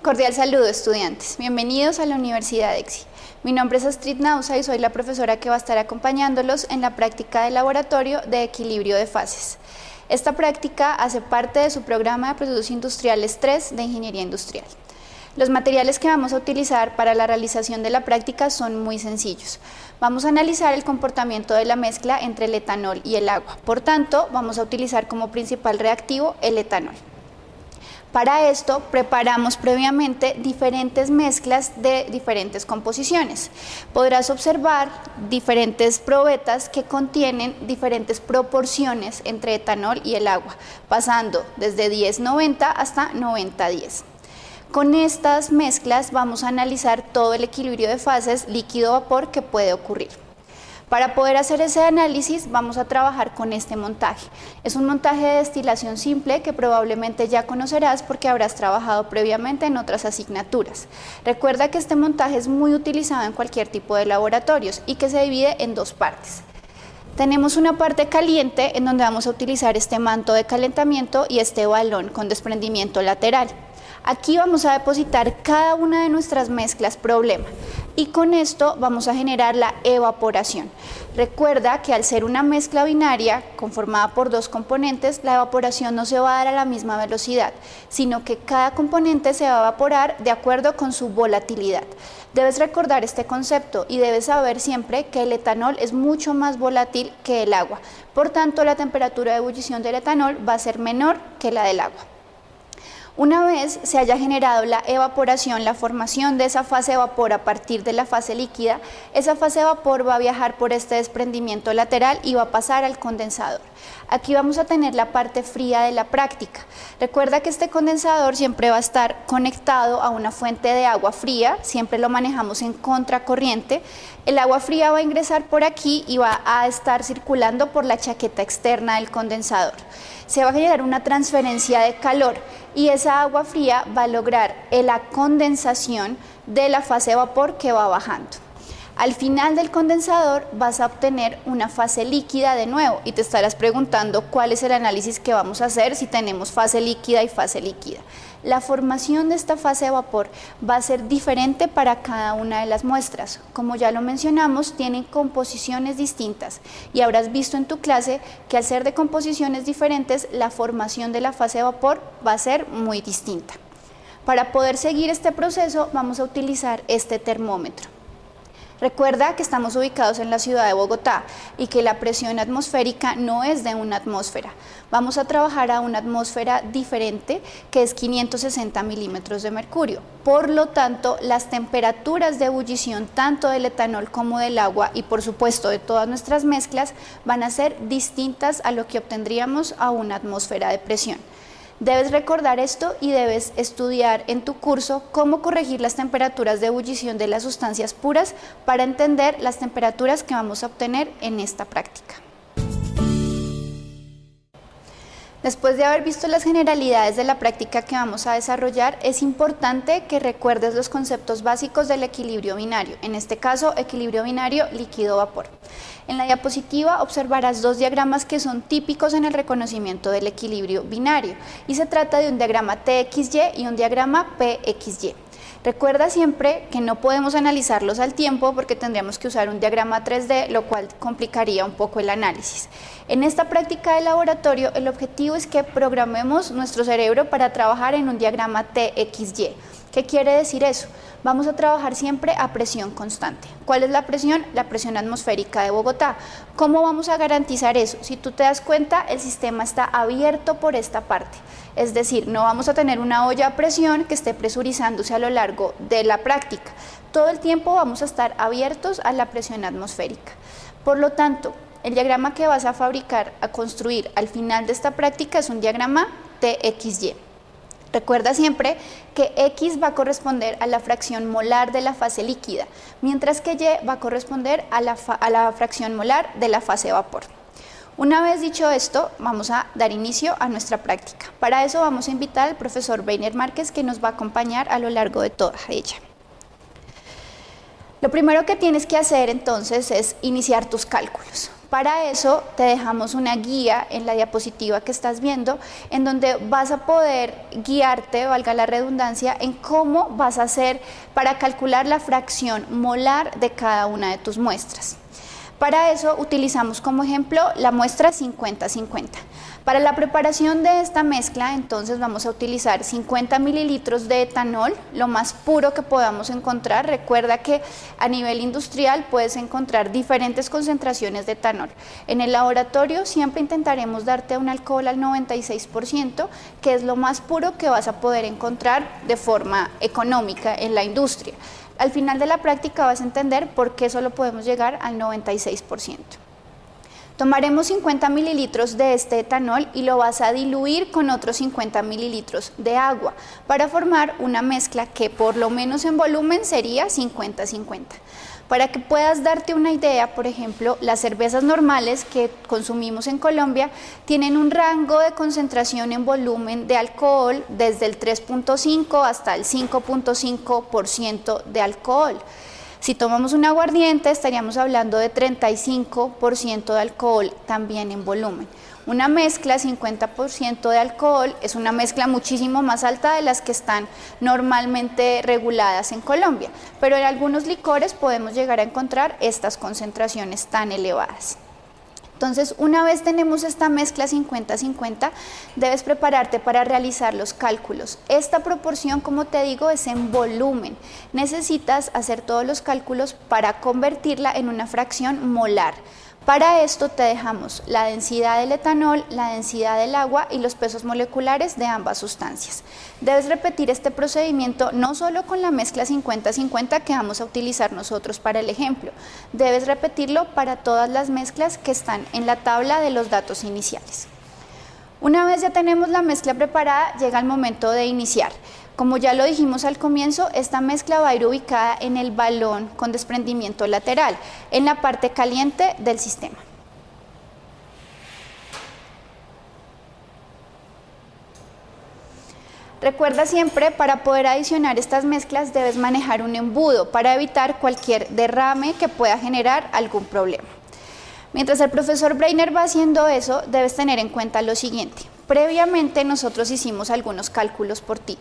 Cordial saludo, estudiantes. Bienvenidos a la Universidad EXI. Mi nombre es Astrid Nausa y soy la profesora que va a estar acompañándolos en la práctica de laboratorio de equilibrio de fases. Esta práctica hace parte de su programa de procesos industriales 3 de Ingeniería Industrial. Los materiales que vamos a utilizar para la realización de la práctica son muy sencillos. Vamos a analizar el comportamiento de la mezcla entre el etanol y el agua. Por tanto, vamos a utilizar como principal reactivo el etanol. Para esto preparamos previamente diferentes mezclas de diferentes composiciones. Podrás observar diferentes probetas que contienen diferentes proporciones entre etanol y el agua, pasando desde 10-90 hasta 90-10. Con estas mezclas vamos a analizar todo el equilibrio de fases líquido-vapor que puede ocurrir. Para poder hacer ese análisis vamos a trabajar con este montaje. Es un montaje de destilación simple que probablemente ya conocerás porque habrás trabajado previamente en otras asignaturas. Recuerda que este montaje es muy utilizado en cualquier tipo de laboratorios y que se divide en dos partes. Tenemos una parte caliente en donde vamos a utilizar este manto de calentamiento y este balón con desprendimiento lateral. Aquí vamos a depositar cada una de nuestras mezclas problema y con esto vamos a generar la evaporación. Recuerda que al ser una mezcla binaria conformada por dos componentes, la evaporación no se va a dar a la misma velocidad, sino que cada componente se va a evaporar de acuerdo con su volatilidad. Debes recordar este concepto y debes saber siempre que el etanol es mucho más volátil que el agua. Por tanto, la temperatura de ebullición del etanol va a ser menor que la del agua. Una vez se haya generado la evaporación, la formación de esa fase de vapor a partir de la fase líquida, esa fase de vapor va a viajar por este desprendimiento lateral y va a pasar al condensador. Aquí vamos a tener la parte fría de la práctica. Recuerda que este condensador siempre va a estar conectado a una fuente de agua fría, siempre lo manejamos en contracorriente. El agua fría va a ingresar por aquí y va a estar circulando por la chaqueta externa del condensador. Se va a generar una transferencia de calor y esa agua fría va a lograr la condensación de la fase de vapor que va bajando. Al final del condensador vas a obtener una fase líquida de nuevo y te estarás preguntando cuál es el análisis que vamos a hacer si tenemos fase líquida y fase líquida. La formación de esta fase de vapor va a ser diferente para cada una de las muestras. Como ya lo mencionamos, tienen composiciones distintas y habrás visto en tu clase que al ser de composiciones diferentes, la formación de la fase de vapor va a ser muy distinta. Para poder seguir este proceso vamos a utilizar este termómetro. Recuerda que estamos ubicados en la ciudad de Bogotá y que la presión atmosférica no es de una atmósfera. Vamos a trabajar a una atmósfera diferente que es 560 milímetros de mercurio. Por lo tanto, las temperaturas de ebullición tanto del etanol como del agua y por supuesto de todas nuestras mezclas van a ser distintas a lo que obtendríamos a una atmósfera de presión. Debes recordar esto y debes estudiar en tu curso cómo corregir las temperaturas de ebullición de las sustancias puras para entender las temperaturas que vamos a obtener en esta práctica. Después de haber visto las generalidades de la práctica que vamos a desarrollar, es importante que recuerdes los conceptos básicos del equilibrio binario, en este caso equilibrio binario líquido-vapor. En la diapositiva observarás dos diagramas que son típicos en el reconocimiento del equilibrio binario y se trata de un diagrama TXY y un diagrama PXY. Recuerda siempre que no podemos analizarlos al tiempo porque tendríamos que usar un diagrama 3D, lo cual complicaría un poco el análisis. En esta práctica de laboratorio, el objetivo es que programemos nuestro cerebro para trabajar en un diagrama TXY. ¿Qué quiere decir eso? Vamos a trabajar siempre a presión constante. ¿Cuál es la presión? La presión atmosférica de Bogotá. ¿Cómo vamos a garantizar eso? Si tú te das cuenta, el sistema está abierto por esta parte. Es decir, no vamos a tener una olla a presión que esté presurizándose a lo largo de la práctica. Todo el tiempo vamos a estar abiertos a la presión atmosférica. Por lo tanto, el diagrama que vas a fabricar, a construir al final de esta práctica es un diagrama TXY. Recuerda siempre que X va a corresponder a la fracción molar de la fase líquida, mientras que Y va a corresponder a la fracción molar de la fase vapor. Una vez dicho esto, vamos a dar inicio a nuestra práctica. Para eso vamos a invitar al profesor Weiner Márquez, que nos va a acompañar a lo largo de toda ella. Lo primero que tienes que hacer entonces es iniciar tus cálculos. Para eso te dejamos una guía en la diapositiva que estás viendo, en donde vas a poder guiarte, valga la redundancia, en cómo vas a hacer para calcular la fracción molar de cada una de tus muestras. Para eso utilizamos como ejemplo la muestra 50-50. Para la preparación de esta mezcla, entonces vamos a utilizar 50 mililitros de etanol, lo más puro que podamos encontrar. Recuerda que a nivel industrial puedes encontrar diferentes concentraciones de etanol. En el laboratorio siempre intentaremos darte un alcohol al 96%, que es lo más puro que vas a poder encontrar de forma económica en la industria. Al final de la práctica vas a entender por qué solo podemos llegar al 96%. Tomaremos 50 mililitros de este etanol y lo vas a diluir con otros 50 mililitros de agua para formar una mezcla que por lo menos en volumen sería 50-50. Para que puedas darte una idea, por ejemplo, las cervezas normales que consumimos en Colombia tienen un rango de concentración en volumen de alcohol desde el 3.5 hasta el 5.5% de alcohol. Si tomamos un aguardiente estaríamos hablando de 35% de alcohol también en volumen. Una mezcla 50% de alcohol es una mezcla muchísimo más alta de las que están normalmente reguladas en Colombia, pero en algunos licores podemos llegar a encontrar estas concentraciones tan elevadas. Entonces, una vez tenemos esta mezcla 50-50, debes prepararte para realizar los cálculos. Esta proporción, como te digo, es en volumen. Necesitas hacer todos los cálculos para convertirla en una fracción molar. Para esto te dejamos la densidad del etanol, la densidad del agua y los pesos moleculares de ambas sustancias. Debes repetir este procedimiento no solo con la mezcla 50-50 que vamos a utilizar nosotros para el ejemplo, debes repetirlo para todas las mezclas que están en la tabla de los datos iniciales. Una vez ya tenemos la mezcla preparada, llega el momento de iniciar. Como ya lo dijimos al comienzo, esta mezcla va a ir ubicada en el balón con desprendimiento lateral, en la parte caliente del sistema. Recuerda siempre, para poder adicionar estas mezclas debes manejar un embudo para evitar cualquier derrame que pueda generar algún problema. Mientras el profesor Breiner va haciendo eso, debes tener en cuenta lo siguiente. Previamente nosotros hicimos algunos cálculos por ti.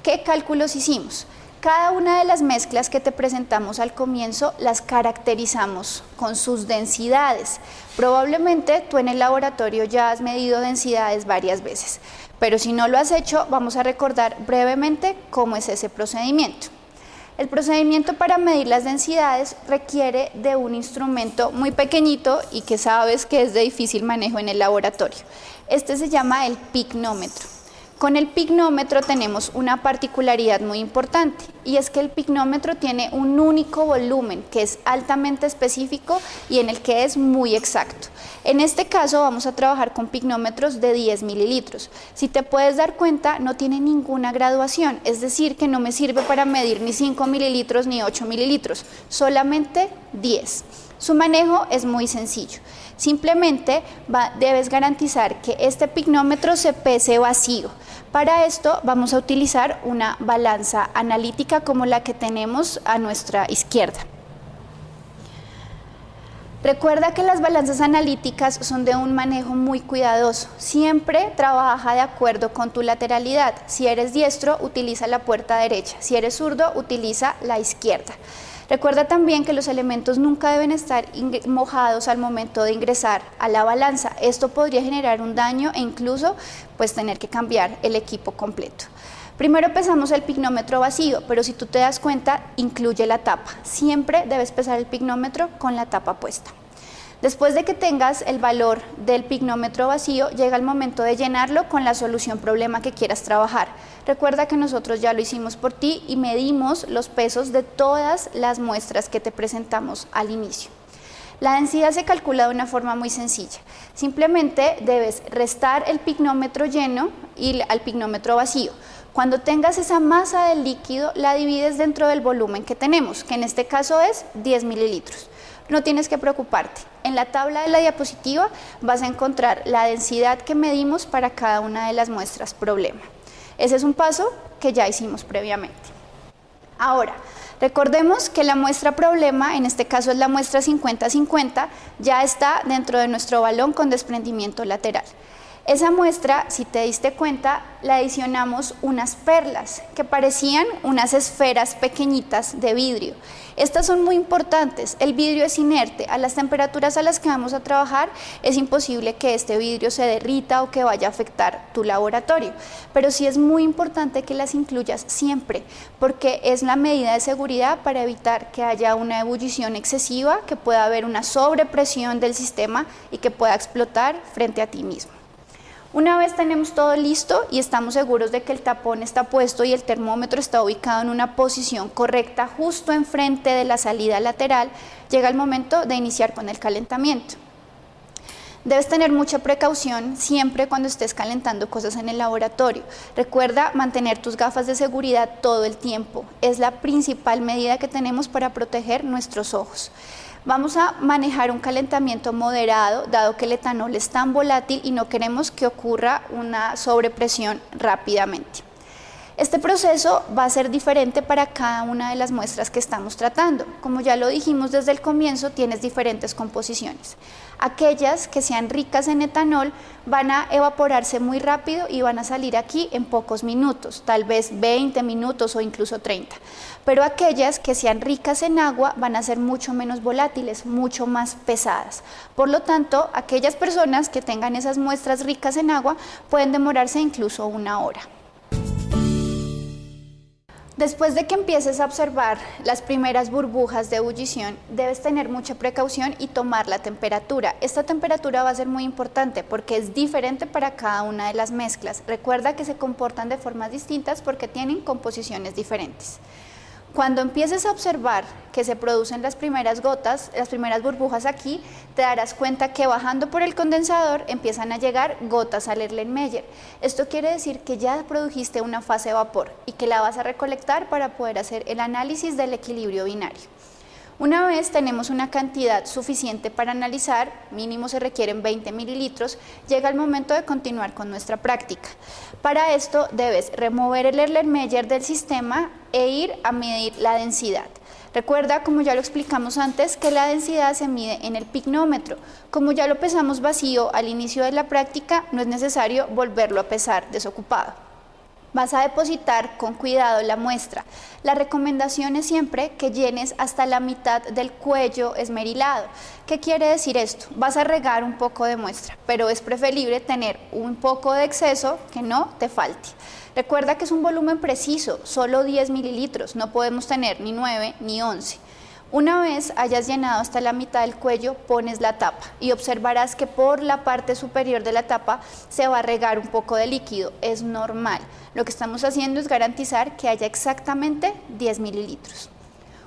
¿Qué cálculos hicimos? Cada una de las mezclas que te presentamos al comienzo las caracterizamos con sus densidades. Probablemente tú en el laboratorio ya has medido densidades varias veces, pero si no lo has hecho, vamos a recordar brevemente cómo es ese procedimiento. El procedimiento para medir las densidades requiere de un instrumento muy pequeñito y que sabes que es de difícil manejo en el laboratorio. Este se llama el pignómetro. Con el pignómetro tenemos una particularidad muy importante y es que el pignómetro tiene un único volumen que es altamente específico y en el que es muy exacto. En este caso vamos a trabajar con pignómetros de 10 mililitros. Si te puedes dar cuenta, no tiene ninguna graduación, es decir, que no me sirve para medir ni 5 mililitros ni 8 mililitros, solamente 10. Su manejo es muy sencillo. Simplemente debes garantizar que este pignómetro se pese vacío. Para esto vamos a utilizar una balanza analítica como la que tenemos a nuestra izquierda. Recuerda que las balanzas analíticas son de un manejo muy cuidadoso. Siempre trabaja de acuerdo con tu lateralidad. Si eres diestro, utiliza la puerta derecha. Si eres zurdo, utiliza la izquierda. Recuerda también que los elementos nunca deben estar mojados al momento de ingresar a la balanza. Esto podría generar un daño e incluso tener que cambiar el equipo completo. Primero pesamos el pignómetro vacío, pero si tú te das cuenta, incluye la tapa. Siempre debes pesar el pignómetro con la tapa puesta. Después de que tengas el valor del pignómetro vacío, llega el momento de llenarlo con la solución problema que quieras trabajar. Recuerda que nosotros ya lo hicimos por ti y medimos los pesos de todas las muestras que te presentamos al inicio. La densidad se calcula de una forma muy sencilla. Simplemente debes restar el pignómetro lleno y al pignómetro vacío. Cuando tengas esa masa del líquido, la divides dentro del volumen que tenemos, que en este caso es 10 mililitros. No tienes que preocuparte. En la tabla de la diapositiva vas a encontrar la densidad que medimos para cada una de las muestras problema. Ese es un paso que ya hicimos previamente. Ahora, Recordemos que la muestra problema, en este caso es la muestra 50-50, ya está dentro de nuestro balón con desprendimiento lateral. Esa muestra, si te diste cuenta, la adicionamos unas perlas que parecían unas esferas pequeñitas de vidrio. Estas son muy importantes. El vidrio es inerte. A las temperaturas a las que vamos a trabajar es imposible que este vidrio se derrita o que vaya a afectar tu laboratorio. Pero sí es muy importante que las incluyas siempre, porque es la medida de seguridad para evitar que haya una ebullición excesiva, que pueda haber una sobrepresión del sistema y que pueda explotar frente a ti mismo. Una vez tenemos todo listo y estamos seguros de que el tapón está puesto y el termómetro está ubicado en una posición correcta justo enfrente de la salida lateral, llega el momento de iniciar con el calentamiento. Debes tener mucha precaución siempre cuando estés calentando cosas en el laboratorio. Recuerda mantener tus gafas de seguridad todo el tiempo. Es la principal medida que tenemos para proteger nuestros ojos. Vamos a manejar un calentamiento moderado, dado que el etanol es tan volátil y no queremos que ocurra una sobrepresión rápidamente. Este proceso va a ser diferente para cada una de las muestras que estamos tratando. Como ya lo dijimos desde el comienzo, tienes diferentes composiciones. Aquellas que sean ricas en etanol van a evaporarse muy rápido y van a salir aquí en pocos minutos, tal vez 20 minutos o incluso 30. Pero aquellas que sean ricas en agua van a ser mucho menos volátiles, mucho más pesadas. Por lo tanto, aquellas personas que tengan esas muestras ricas en agua pueden demorarse incluso 1 hora. Después de que empieces a observar las primeras burbujas de ebullición, debes tener mucha precaución y tomar la temperatura. Esta temperatura va a ser muy importante porque es diferente para cada una de las mezclas. Recuerda que se comportan de formas distintas porque tienen composiciones diferentes. Cuando empieces a observar que se producen las primeras gotas, las primeras burbujas aquí, te darás cuenta que bajando por el condensador empiezan a llegar gotas al Erlenmeyer. Esto quiere decir que ya produjiste una fase de vapor y que la vas a recolectar para poder hacer el análisis del equilibrio binario. Una vez tenemos una cantidad suficiente para analizar, mínimo se requieren 20 mililitros, llega el momento de continuar con nuestra práctica. Para esto debes remover el Erlenmeyer del sistema e ir a medir la densidad. Recuerda, como ya lo explicamos antes, que la densidad se mide en el pignómetro. Como ya lo pesamos vacío al inicio de la práctica, no es necesario volverlo a pesar desocupado. Vas a depositar con cuidado la muestra. La recomendación es siempre que llenes hasta la mitad del cuello esmerilado. ¿Qué quiere decir esto? Vas a regar un poco de muestra, pero es preferible tener un poco de exceso que no te falte. Recuerda que es un volumen preciso, solo 10 mililitros, no podemos tener ni 9 ni 11. Una vez hayas llenado hasta la mitad del cuello, pones la tapa y observarás que por la parte superior de la tapa se va a regar un poco de líquido. Es normal. Lo que estamos haciendo es garantizar que haya exactamente 10 mililitros.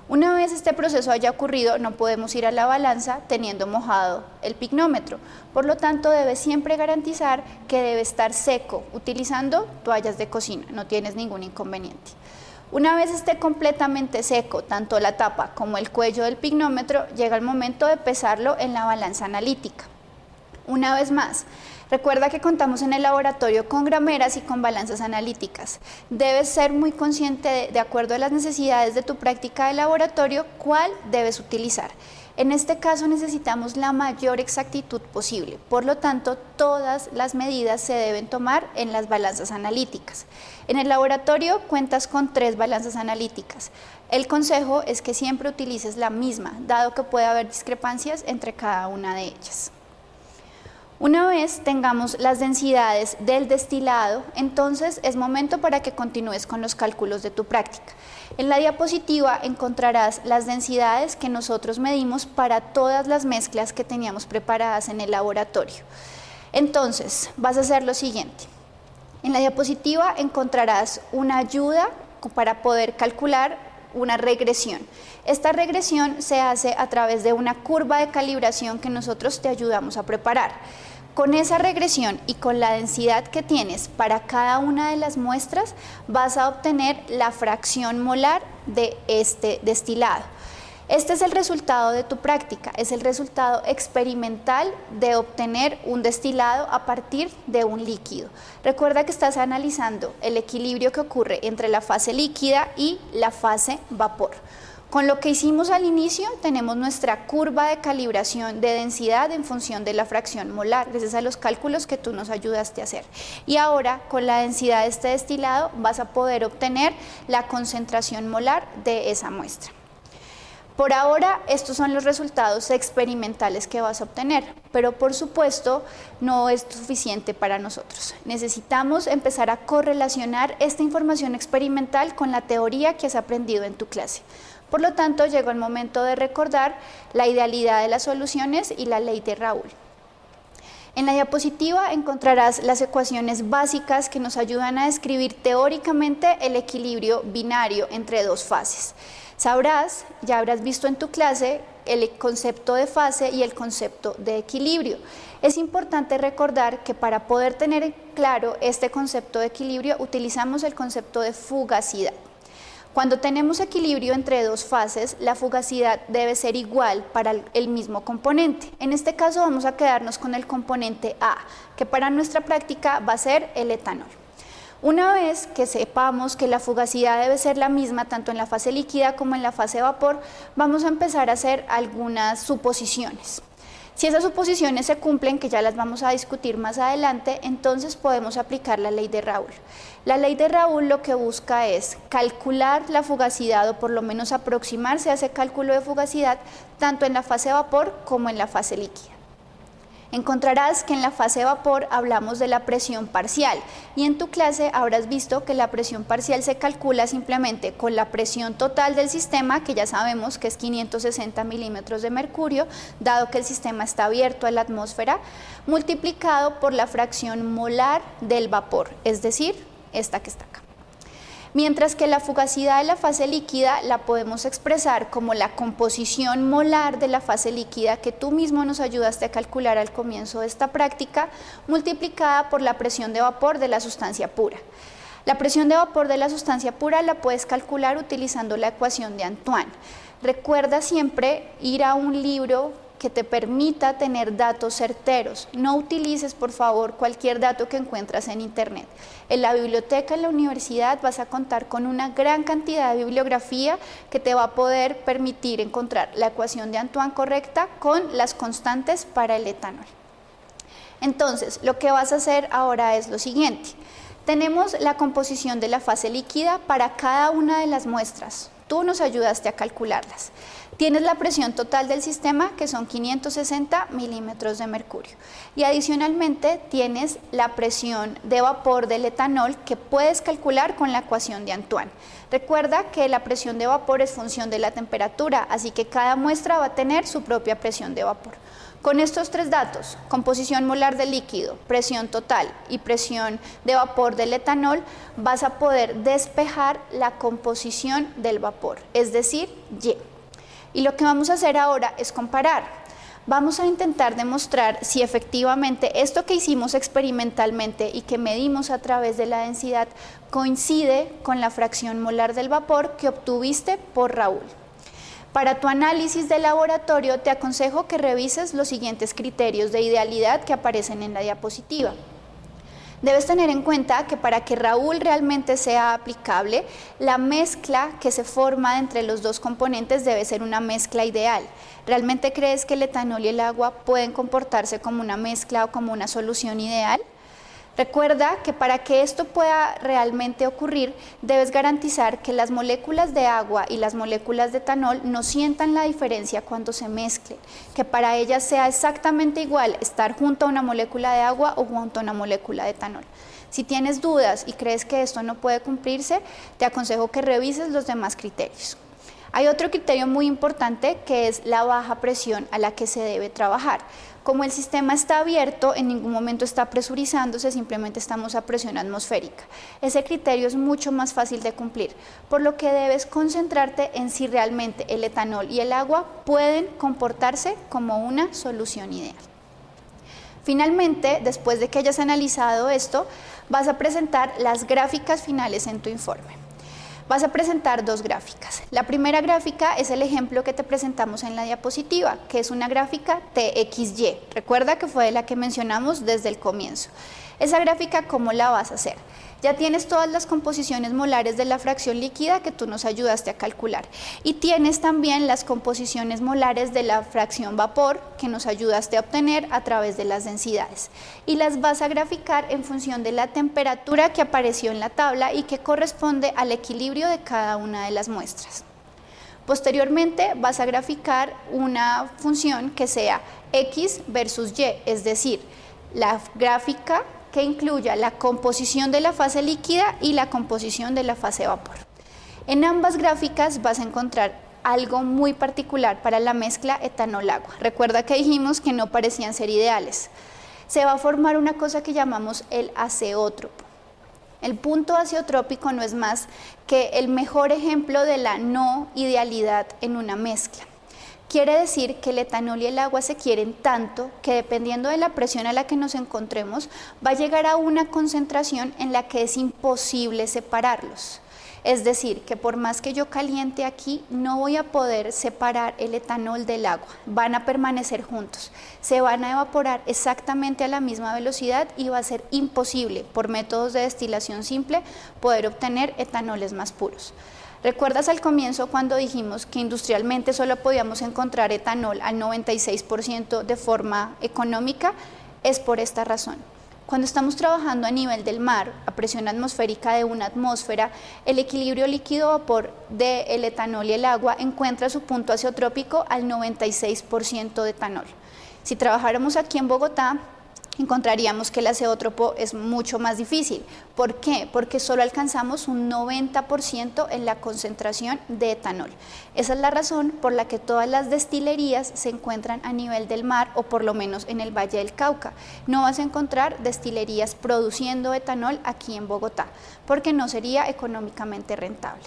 Una vez este proceso haya ocurrido, no podemos ir a la balanza teniendo mojado el pignómetro. Por lo tanto, debes siempre garantizar que debe estar seco, utilizando toallas de cocina. No tienes ningún inconveniente. Una vez esté completamente seco, tanto la tapa como el cuello del pignómetro, llega el momento de pesarlo en la balanza analítica. Una vez más, recuerda que contamos en el laboratorio con grameras y con balanzas analíticas. Debes ser muy consciente de acuerdo a las necesidades de tu práctica de laboratorio, cuál debes utilizar. En este caso necesitamos la mayor exactitud posible, por lo tanto todas las medidas se deben tomar en las balanzas analíticas. En el laboratorio cuentas con 3 balanzas analíticas. El consejo es que siempre utilices la misma, dado que puede haber discrepancias entre cada una de ellas. Una vez tengamos las densidades del destilado, entonces es momento para que continúes con los cálculos de tu práctica. En la diapositiva encontrarás las densidades que nosotros medimos para todas las mezclas que teníamos preparadas en el laboratorio. Entonces, vas a hacer lo siguiente. En la diapositiva encontrarás una ayuda para poder calcular una regresión. Esta regresión se hace a través de una curva de calibración que nosotros te ayudamos a preparar. Con esa regresión y con la densidad que tienes para cada una de las muestras, vas a obtener la fracción molar de este destilado. Este es el resultado de tu práctica, es el resultado experimental de obtener un destilado a partir de un líquido. Recuerda que estás analizando el equilibrio que ocurre entre la fase líquida y la fase vapor. Con lo que hicimos al inicio, tenemos nuestra curva de calibración de densidad en función de la fracción molar, gracias a los cálculos que tú nos ayudaste a hacer. Y ahora, con la densidad de este destilado, vas a poder obtener la concentración molar de esa muestra. Por ahora, estos son los resultados experimentales que vas a obtener, pero por supuesto no es suficiente para nosotros. Necesitamos empezar a correlacionar esta información experimental con la teoría que has aprendido en tu clase. Por lo tanto, llegó el momento de recordar la idealidad de las soluciones y la ley de Raoul. En la diapositiva encontrarás las ecuaciones básicas que nos ayudan a describir teóricamente el equilibrio binario entre dos fases. Sabrás, ya habrás visto en tu clase el concepto de fase y el concepto de equilibrio. Es importante recordar que para poder tener claro este concepto de equilibrio utilizamos el concepto de fugacidad. Cuando tenemos equilibrio entre dos fases, la fugacidad debe ser igual para el mismo componente. En este caso vamos a quedarnos con el componente A, que para nuestra práctica va a ser el etanol. Una vez que sepamos que la fugacidad debe ser la misma tanto en la fase líquida como en la fase vapor, vamos a empezar a hacer algunas suposiciones. Si esas suposiciones se cumplen, que ya las vamos a discutir más adelante, entonces podemos aplicar la ley de Raoul. La ley de Raoul lo que busca es calcular la fugacidad o por lo menos aproximarse a ese cálculo de fugacidad tanto en la fase vapor como en la fase líquida. Encontrarás que en la fase vapor hablamos de la presión parcial y en tu clase habrás visto que la presión parcial se calcula simplemente con la presión total del sistema, que ya sabemos que es 560 milímetros de mercurio, dado que el sistema está abierto a la atmósfera, multiplicado por la fracción molar del vapor, es decir, esta que está acá. Mientras que la fugacidad de la fase líquida la podemos expresar como la composición molar de la fase líquida que tú mismo nos ayudaste a calcular al comienzo de esta práctica, multiplicada por la presión de vapor de la sustancia pura. La presión de vapor de la sustancia pura la puedes calcular utilizando la ecuación de Antoine. Recuerda siempre ir a un libro que te permita tener datos certeros. No utilices, por favor, cualquier dato que encuentras en internet. En la biblioteca en la universidad vas a contar con una gran cantidad de bibliografía que te va a poder permitir encontrar la ecuación de Antoine correcta con las constantes para el etanol. Entonces, lo que vas a hacer ahora es lo siguiente. Tenemos la composición de la fase líquida para cada una de las muestras. Tú nos ayudaste a calcularlas. Tienes la presión total del sistema, que son 560 milímetros de mercurio. Y adicionalmente tienes la presión de vapor del etanol, que puedes calcular con la ecuación de Antoine. Recuerda que la presión de vapor es función de la temperatura, así que cada muestra va a tener su propia presión de vapor. Con estos tres datos, composición molar del líquido, presión total y presión de vapor del etanol, vas a poder despejar la composición del vapor, es decir, Y. Y lo que vamos a hacer ahora es comparar. Vamos a intentar demostrar si efectivamente esto que hicimos experimentalmente y que medimos a través de la densidad coincide con la fracción molar del vapor que obtuviste por Raoul. Para tu análisis de laboratorio te aconsejo que revises los siguientes criterios de idealidad que aparecen en la diapositiva. Debes tener en cuenta que para que Raoul realmente sea aplicable, la mezcla que se forma entre los dos componentes debe ser una mezcla ideal. ¿Realmente crees que el etanol y el agua pueden comportarse como una mezcla o como una solución ideal? Recuerda que para que esto pueda realmente ocurrir, debes garantizar que las moléculas de agua y las moléculas de etanol no sientan la diferencia cuando se mezclen, que para ellas sea exactamente igual estar junto a una molécula de agua o junto a una molécula de etanol. Si tienes dudas y crees que esto no puede cumplirse, te aconsejo que revises los demás criterios. Hay otro criterio muy importante que es la baja presión a la que se debe trabajar. Como el sistema está abierto, en ningún momento está presurizándose, simplemente estamos a presión atmosférica. Ese criterio es mucho más fácil de cumplir, por lo que debes concentrarte en si realmente el etanol y el agua pueden comportarse como una solución ideal. Finalmente, después de que hayas analizado esto, vas a presentar las gráficas finales en tu informe. Vas a presentar dos gráficas. La primera gráfica es el ejemplo que te presentamos en la diapositiva, que es una gráfica TXY. Recuerda que fue la que mencionamos desde el comienzo. Esa gráfica, ¿cómo la vas a hacer? Ya tienes todas las composiciones molares de la fracción líquida que tú nos ayudaste a calcular y tienes también las composiciones molares de la fracción vapor que nos ayudaste a obtener a través de las densidades y las vas a graficar en función de la temperatura que apareció en la tabla y que corresponde al equilibrio de cada una de las muestras. Posteriormente vas a graficar una función que sea X versus Y, es decir, la gráfica que incluya la composición de la fase líquida y la composición de la fase vapor. En ambas gráficas vas a encontrar algo muy particular para la mezcla etanol-agua. Recuerda que dijimos que no parecían ser ideales. Se va a formar una cosa que llamamos el azeótropo. El punto azeotrópico no es más que el mejor ejemplo de la no idealidad en una mezcla. Quiere decir que el etanol y el agua se quieren tanto que dependiendo de la presión a la que nos encontremos va a llegar a una concentración en la que es imposible separarlos. Es decir, que por más que yo caliente aquí, no voy a poder separar el etanol del agua. Van a permanecer juntos. Se van a evaporar exactamente a la misma velocidad y va a ser imposible, por métodos de destilación simple, poder obtener etanoles más puros. ¿Recuerdas al comienzo cuando dijimos que industrialmente solo podíamos encontrar etanol al 96% de forma económica? Es por esta razón. Cuando estamos trabajando a nivel del mar, a presión atmosférica de una atmósfera, el equilibrio líquido-vapor del etanol y el agua encuentra su punto azeotrópico al 96% de etanol. Si trabajáramos aquí en Bogotá, encontraríamos que el azeótropo es mucho más difícil. ¿Por qué? Porque solo alcanzamos un 90% en la concentración de etanol. Esa es la razón por la que todas las destilerías se encuentran a nivel del mar o por lo menos en el Valle del Cauca. No vas a encontrar destilerías produciendo etanol aquí en Bogotá, porque no sería económicamente rentable.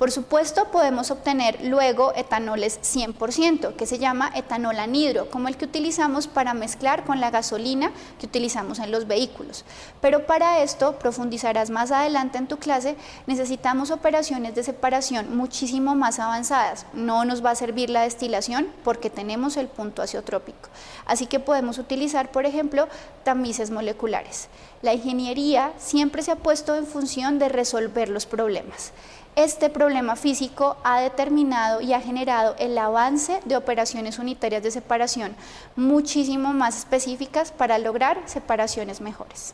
Por supuesto, podemos obtener luego etanoles 100%, que se llama etanol anhidro, como el que utilizamos para mezclar con la gasolina que utilizamos en los vehículos. Pero para esto, profundizarás más adelante en tu clase, necesitamos operaciones de separación muchísimo más avanzadas. No nos va a servir la destilación porque tenemos el punto azeotrópico. Así que podemos utilizar, por ejemplo, tamices moleculares. La ingeniería siempre se ha puesto en función de resolver los problemas. Este problema físico ha determinado y ha generado el avance de operaciones unitarias de separación muchísimo más específicas para lograr separaciones mejores.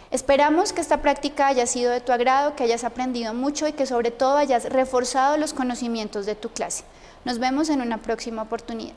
Esperamos que esta práctica haya sido de tu agrado, que hayas aprendido mucho y que sobre todo hayas reforzado los conocimientos de tu clase. Nos vemos en una próxima oportunidad.